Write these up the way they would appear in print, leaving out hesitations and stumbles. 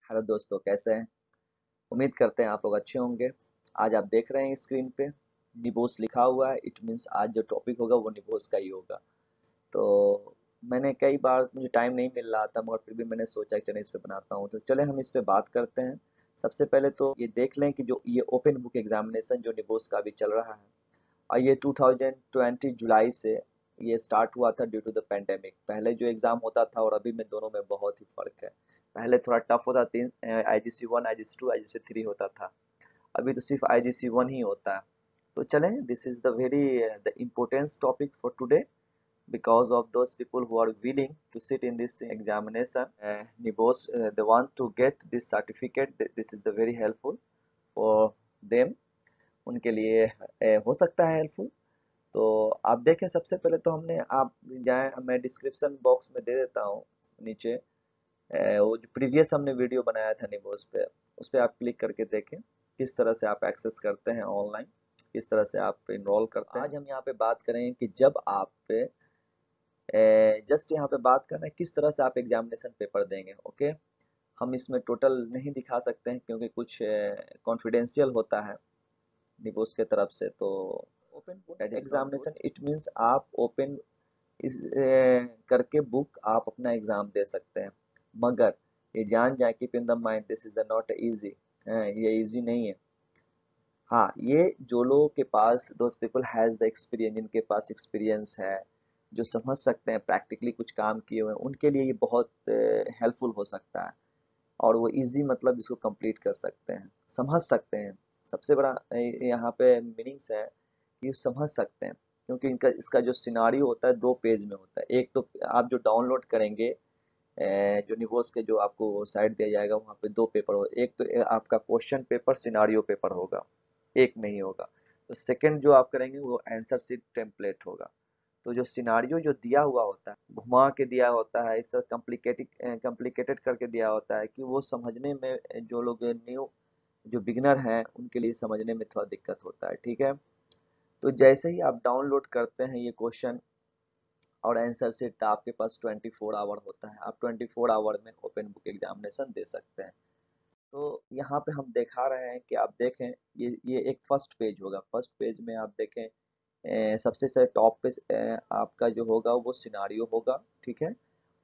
Hello दोस्तों, कैसे हैं? उम्मीद करते हैं आप लोग अच्छे होंगे। आज आप देख रहे हैं स्क्रीन पे निबोस लिखा हुआ है। इट मीन्स आज जो टॉपिक होगा वो निबोस का ही होगा। तो मैंने कई बार, मुझे टाइम नहीं मिल रहा था मगर फिर भी मैंने सोचा कि चले इस पे बनाता हूँ, तो चले हम इस पे बात करते हैं। सबसे पहले तो ये देख लें कि जो ये ओपन बुक एग्जामिनेशन जो निबोस का अभी चल रहा है, और ये 2020 जुलाई से ये स्टार्ट हुआ था ड्यू टू द पेंडेमिक। पहले जो एग्जाम होता था और अभी में दोनों में बहुत ही फर्क है। पहले थोड़ा टफ होता, तीन आईजीसी 1, आईजीसी 2, आईजीसी 3 होता था। अभी तो सिर्फ आईजीसी 1 ही होता है। तो चलें, this is the very the important topic for today because of those people who are willing to sit in this examination. NIBOS, they want to get this certificate. This is the very helpful for them. उनके लिए हो सकता है helpful. तो आप देखें, सबसे पहले तो हमने, आप जाएं, मैं डिस्क्रिप्शन बॉक्स में दे देता हूँ नीचे। वो जो प्रीवियस हमने वीडियो बनाया था निबोस पे, उस पर आप क्लिक करके देखें किस तरह से आप एक्सेस करते हैं ऑनलाइन, किस तरह से आप इनरोल करते हैं। आज हम यहाँ पे बात करें कि जब आप जस्ट यहाँ पे बात करना है किस तरह से आप एग्जामिनेशन पेपर देंगे। ओके, हम इसमें टोटल नहीं दिखा सकते हैं क्योंकि कुछ कॉन्फिडेंशियल होता है निबोस के तरफ से। तो open book examination it means आप ओपन इस करके बुक आप अपना एग्जाम दे सकते हैं। मगर ये जान जाए, keep in the mind, this is the not easy. ये इजी नहीं है। हाँ, ये जो लोगों के पास, those people has the experience, जिनके पास एक्सपीरियंस है, जो समझ सकते हैं, प्रैक्टिकली कुछ काम किए हुए हैं, उनके लिए ये बहुत हेल्पफुल हो सकता है। और वो इजी मतलब इसको कंप्लीट कर सकते हैं, समझ सकते हैं। सबसे बड़ा यहाँ पे मीनिंग्स है कि समझ सकते हैं, क्योंकि इनका इसका जो सिनारियो होता है 2 पेज में होता है। एक तो आप जो डाउनलोड करेंगे, जो निवोस के जो आपको साइट दिया जाएगा, वहाँ पे 2 पेपर हो। एक तो आपका क्वेश्चन पेपर सिनारियो पेपर होगा, एक में ही होगा। तो सेकंड जो आप करेंगे वो आंसर शीट टेम्पलेट होगा। तो जो सिनारियो जो दिया हुआ होता है, घुमा के दिया होता है, इस तरह कॉम्प्लिकेटेड करके दिया होता है कि वो समझने में, जो लोग न्यू, जो बिगिनर हैं, उनके लिए समझने में थोड़ा दिक्कत होता है। ठीक है, तो जैसे ही आप डाउनलोड करते हैं ये क्वेश्चन और आंसर शीट, आपके पास 24 आवर होता है। आप 24 आवर में ओपन बुक एग्जामिनेशन दे सकते हैं। तो यहाँ पे हम दिखा रहे हैं कि आप देखें, ये एक फर्स्ट पेज होगा। फर्स्ट पेज में आप देखें, सबसे से टॉप पे आपका जो होगा वो सिनारियो होगा। ठीक है,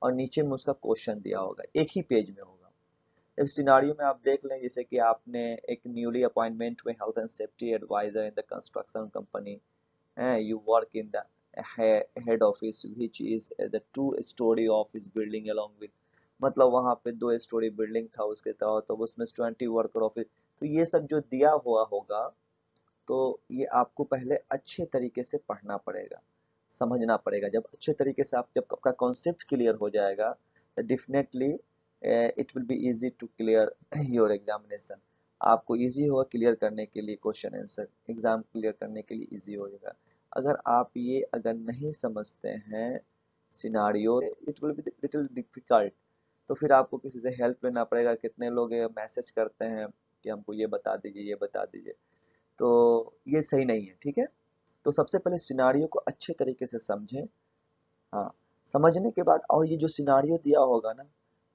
और नीचे में उसका क्वेश्चन दिया होगा, एक ही पेज में होगा। अब सिनारियो में आप देख लें, जैसे कि आपने एक न्यूली अपॉइंटमेंट में health and safety advisor in the construction company, you work in the head office which is the 2 story office building along with, मतलब वहां पे 2 स्टोरी बिल्डिंग था उसके तहत, तो उसमें 20 वर्कर ऑफिस। तो ये सब जो दिया हुआ होगा, तो ये आपको पहले अच्छे तरीके से पढ़ना पड़ेगा, समझना पड़ेगा। जब अच्छे तरीके से आप, जब आपका कॉन्सेप्ट क्लियर हो जाएगा, तो definitely it will be easy to clear your examination. आपको इजी होगा क्लियर करने के लिए, क्वेश्चन आंसर एग्जाम क्लियर करने के लिए इजी हो जाएगा। अगर आप ये अगर नहीं समझते हैं scenario, it will be little difficult. तो फिर आपको किसी से हेल्प लेना पड़ेगा। कितने लोग मैसेज करते हैं कि हमको ये बता दीजिए, ये बता दीजिए, तो ये सही नहीं है। ठीक है, तो सबसे पहले सिनारियो को अच्छे तरीके से समझें। हाँ, समझने के बाद, और ये जो सिनारियो दिया होगा ना,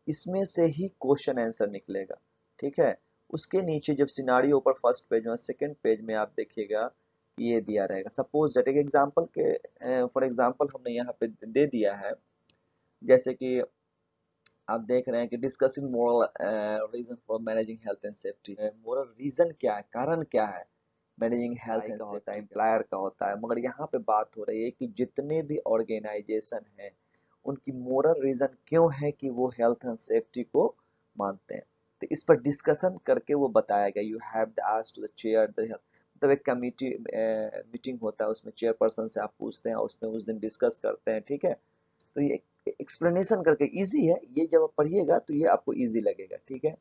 इसमें से ही क्वेश्चन आंसर निकलेगा। ठीक है, उसके नीचे जब सिनारियो ऊपर फर्स्ट पेज में, सेकंड पेज में आप देखिएगा कि ये दिया रहेगा। सपोज दैट एक एग्जांपल के, फॉर एग्जांपल हमने यहाँ पे दे दिया है, जैसे कि आप देख रहे हैं कि discussing moral reason for managing health and safety. Moral reason क्या है, कारण क्या है managing health and safety, employer का होता है। मगर यहाँ पे बात हो रही है कि जितने भी ऑर्गेनाइजेशन हैं, उनकी मोरल रीजन क्यों है कि वो हेल्थ एंड सेफ्टी को मानते हैं। तो इस पर डिस्कशन करके वो बताया गया। You have the ask to the chair the, मतलब एक कमिटी मीटिंग होता है, उसमें चेयरपर्सन से आप पूछते हैं और उसमें उस दिन डिस्कस करते हैं। ठीक है, तो ये एक्सप्लेनेशन करके इजी है, ये जब आप पढ़िएगा तो ये आपको इजी लगेगा। ठीक है,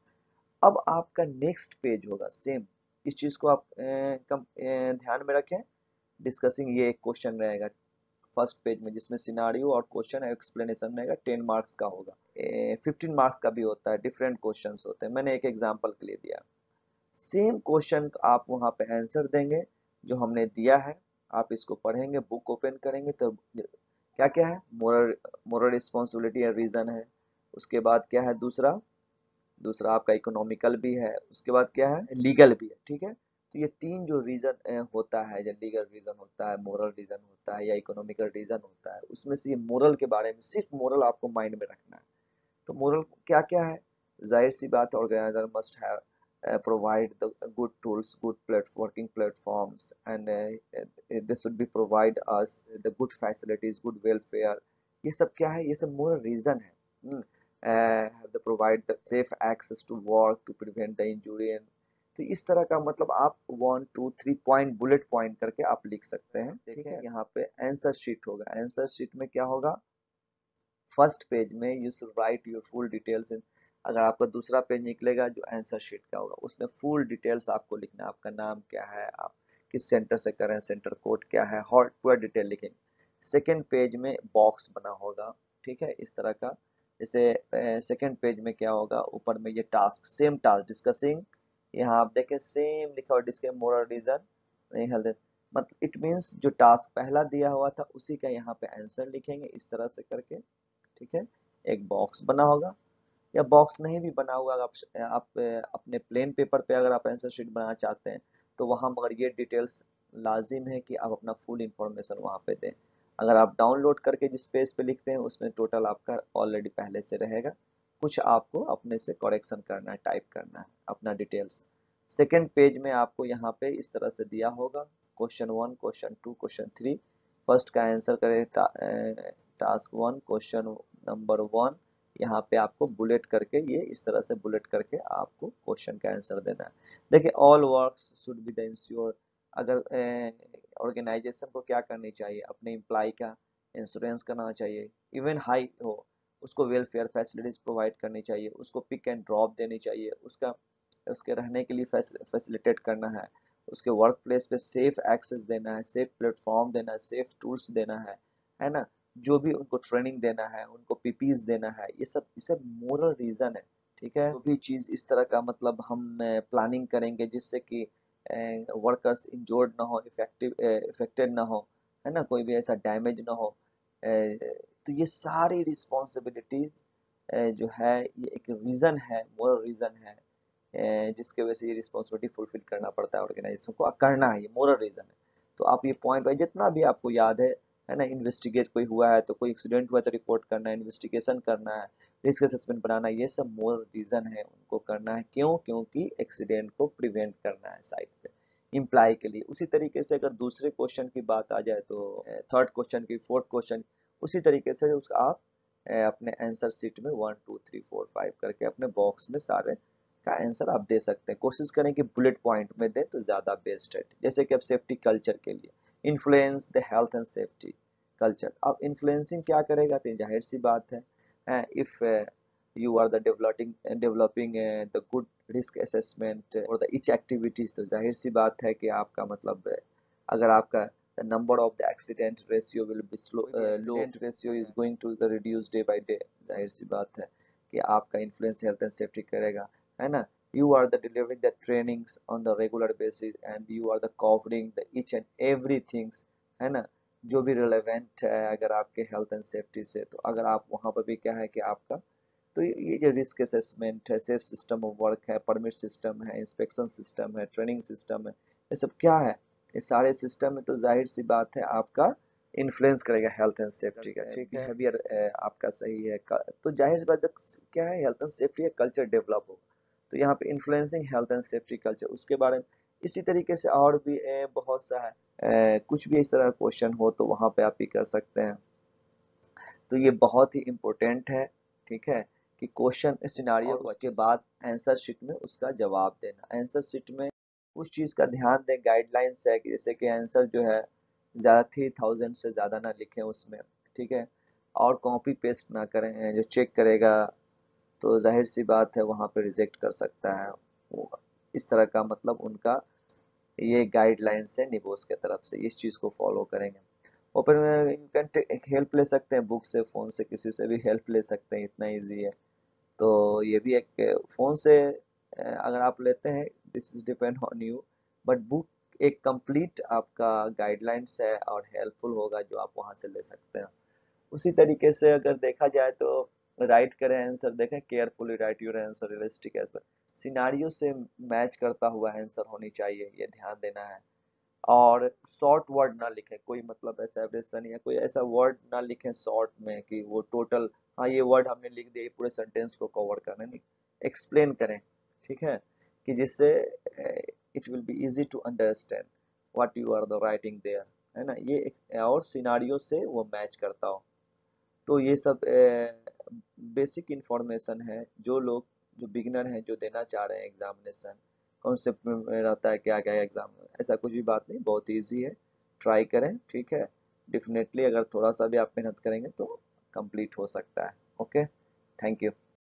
अब आपका नेक्स्ट पेज होगा सेम। इस चीज को आप ध्यान में रखें। डिस्कसिंग, ये एक क्वेश्चन रहेगा फर्स्ट पेज में, जिसमें सिनारियो और क्वेश्चन एक्सप्लेनेशन रहेगा। 10 मार्क्स का होगा, 15 मार्क्स का भी होता है, डिफरेंट क्वेश्चन होते हैं। मैंने एक एग्जाम्पल के लिए दिया। सेम क्वेश्चन आप वहां पे आंसर देंगे जो हमने दिया है। आप इसको पढ़ेंगे, बुक ओपन करेंगे तो क्या क्या है, moral moral responsibility and reason है। उसके बाद क्या है दूसरा, दूसरा आपका इकोनॉमिकल भी है, उसके बाद क्या है, लीगल भी है, ठीक है। तो ये तीन जो रीजन होता है, या लीगल रीजन होता है, मोरल रीजन होता है, या इकोनॉमिकल रीजन होता है, उसमें से ये मोरल के बारे में, सिर्फ मोरल आपको माइंड में रखना है। तो मोरल क्या क्या है, जाहिर सी बात है, organiser must have provide the good tools, good working platforms, and they should be provide us the good facilities, good welfare। ये सब क्या है, ये सब मोरल रीजन है। have they provide the safe access to work to prevent the injury। तो इस तरह का मतलब आप 1 2 3 पॉइंट, बुलेट पॉइंट करके आप लिख सकते हैं, ठीक है। यहाँ पे आंसर शीट होगा, आंसर शीट में क्या होगा, फर्स्ट पेज में you should write your full details in. अगर आपका दूसरा पेज निकलेगा जो आंसर शीट का होगा, उसमें फुल डिटेल्स आपको लिखना है, आपका नाम क्या है, आप किस सेंटर से कर रहे हैं, सेंटर कोड क्या है, हर पूरा डिटेल लिखेंगे। सेकेंड पेज में बॉक्स बना होगा, ठीक है, इस तरह का। जैसे सेकेंड पेज में क्या होगा, ऊपर में ये टास्क, सेम टास्क डिस्कसिंग, यहाँ आप देखें सेम लिखा हुआ, डिस्कस मोरल रीजन नहीं हेल्थ, मतलब इट मीन्स जो टास्क पहला दिया हुआ था उसी का यहाँ पे आंसर लिखेंगे, इस तरह से करके, ठीक है। एक बॉक्स बना होगा, या बॉक्स नहीं भी बना हुआ, आप अपने प्लेन पेपर पे अगर आप आंसर शीट बनाना चाहते हैं तो वहां मगर ये डिटेल्स लाजिम है कि आप अपना फुल इंफॉर्मेशन वहां पे दें। अगर आप डाउनलोड करके जिस पेज पे लिखते हैं उसमें टोटल आपका ऑलरेडी पहले से रहेगा, कुछ आपको अपने से करेक्शन करना है, टाइप करना है अपना डिटेल्स। सेकेंड पेज में आपको यहाँ पे इस तरह से दिया होगा, क्वेश्चन 1, क्वेश्चन 2, क्वेश्चन 3। फर्स्ट का आंसर करें, टास्क 1, क्वेश्चन नंबर 1, यहाँ पे आपको बुलेट करके, ये इस तरह से बुलेट करके आपको क्वेश्चन का आंसर देना है। देखिए all works should be the ensure, अगर ऑर्गेनाइजेशन को क्या करनी चाहिए, अपने एम्प्लॉय का इंश्योरेंस करना चाहिए, इवन हाई हो उसको वेलफेयर फैसिलिटीज प्रोवाइड करनी चाहिए, उसको पिक एंड ड्रॉप देनी चाहिए, उसका उसके रहने के लिए फैसिलिटेट करना है, उसके वर्क प्लेस पे सेफ एक्सेस देना है, सेफ प्लेटफॉर्म देना है, सेफ टूल्स देना है ना, जो भी उनको ट्रेनिंग देना है, उनको पीपीज देना है, ये सब मोरल रीजन है, ठीक है। जो भी चीज इस तरह का मतलब हम प्लानिंग करेंगे जिससे कि वर्कर्स इंजोर्ड ना हो, इफेक्टेड ना हो, है ना, कोई भी ऐसा डैमेज ना हो, तो ये सारी रिस्पॉन्सिबिलिटी जो है ये एक रीजन है, मोरल रीजन है, जिसके वजह से ये रिस्पॉन्सिबिलिटी फुलफिल करना पड़ता है ऑर्गेनाइजेशन को, करना है, ये मोरल रीजन है। तो आप ये पॉइंट वाइज जितना भी आपको याद है ना, इन्वेस्टिगेट कोई हुआ है तो, कोई एक्सीडेंट हुआ है तो रिपोर्ट करना है, इन्वेस्टिगेशन करना है, रिस्क असेसमेंट बनाना है, ये सब मोरल रीजन है, उनको करना है। क्यों? क्योंकि एक्सीडेंट को प्रिवेंट करना है साइट पे इम्प्लाई के लिए। उसी तरीके से अगर दूसरे क्वेश्चन की बात आ जाए तो थर्ड क्वेश्चन की, फोर्थ क्वेश्चन, उसी तरीके से उसका आप अपने आंसर शीट में 1 2 3 4 5 करके अपने बॉक्स में सारे का आंसर आप दे सकते हैं। कोशिश करें कि बुलेट पॉइंट में दें तो ज्यादा बेस्ट है। जैसे कि अब सेफ्टी कल्चर के लिए, influence the health and safety culture, अब इन्फ्लुएंसिंग क्या करेगा, तो जाहिर सी बात है, if you are the developing the good risk assessment और द ईच एक्टिविटीज, तो जाहिर सी बात है कि आपका मतलब अगर आपका the number of the accident ratio will be slow, accident ratio is going to the reduce day by day, जाहिर सी बात है कि आपका इन्फ्लुएंस हेल्थ एंड सेफ्टी करेगा, है ना। You are the delivering the trainings on the regular basis and you are the covering the each and everything, है ना, जो भी रिलेवेंट है अगर आपके हेल्थ एंड सेफ्टी से, तो अगर आप वहाँ पर भी क्या है कि आपका, तो ये जो रिस्क असेसमेंट है, सेफ सिस्टम ऑफ वर्क है, परमिट सिस्टम है, इंस्पेक्शन सिस्टम है, ट्रेनिंग सिस्टम है, ये सब क्या है, ये सारे सिस्टम में तो जाहिर सी बात है आपका इन्फ्लुएंस करेगा हेल्थ एंड सेफ्टी का, ठीक है। बिहेवियर आपका सही है तो जाहिर सी बात क्या है, हेल्थ एंड सेफ्टी का कल्चर डेवलप होगा, तो यहाँ पे influencing health and safety culture, उसके बारे में इसी तरीके से और भी बहुत सा है, कुछ भी इस तरह का क्वेश्चन हो तो वहां पे आप भी कर सकते हैं। तो ये बहुत ही इम्पोर्टेंट है, ठीक है, कि क्वेश्चन सिनारियो, उसके बाद आंसर शीट में उसका जवाब देना। आंसर शीट में उस चीज का ध्यान दें, गाइडलाइंस है कि जैसे कि आंसर जो है ज्यादा 3000 से ज्यादा ना लिखें उसमें, ठीक है, और कॉपी पेस्ट ना करें, जो चेक करेगा तो जाहिर सी बात है वहां पे रिजेक्ट कर सकता है वो, इस तरह का मतलब उनका ये गाइडलाइंस है निबोस के तरफ से, इस चीज को फॉलो करेंगे। ओपन में यू कैन हेल्प ले सकते हैं, बुक से, फोन से, किसी से भी हेल्प ले सकते हैं, इतना इजी है। तो ये भी एक फोन से अगर आप लेते हैं, this is depend on you, but book एक कंप्लीट आपका गाइडलाइंस है और हेल्पफुल होगा जो आप वहां से ले सकते हैं। उसी तरीके से अगर देखा जाए तो राइट करें आंसर, देखें carefully write your answer realistic as पर, सिनारियो से मैच करता हुआ आंसर होनी चाहिए, ये ध्यान देना है। और शॉर्ट वर्ड ना लिखें, कोई मतलब ऐसा एब्रेशन या कोई ऐसा वर्ड ना लिखें शॉर्ट में कि वो टोटल, हाँ ये वर्ड हमने लिख दिया, ये पूरे सेंटेंस को कवर करना नहीं, एक्सप्लेन करें, ठीक है, कि जिससे it will be easy to understand what you are the writing there, है ना, ये और सिनारियो से वो मैच करता हो। तो ये सब बेसिक इंफॉर्मेशन है, जो लोग, जो बिगिनर हैं, जो देना चाह रहे हैं एग्जामिनेशन, कॉन्सेप्ट में रहता है क्या क्या एग्जाम में, ऐसा कुछ भी बात नहीं, बहुत इजी है, ट्राई करें, ठीक है। डेफिनेटली अगर थोड़ा सा भी आप मेहनत करेंगे तो कंप्लीट हो सकता है। Okay, thank you.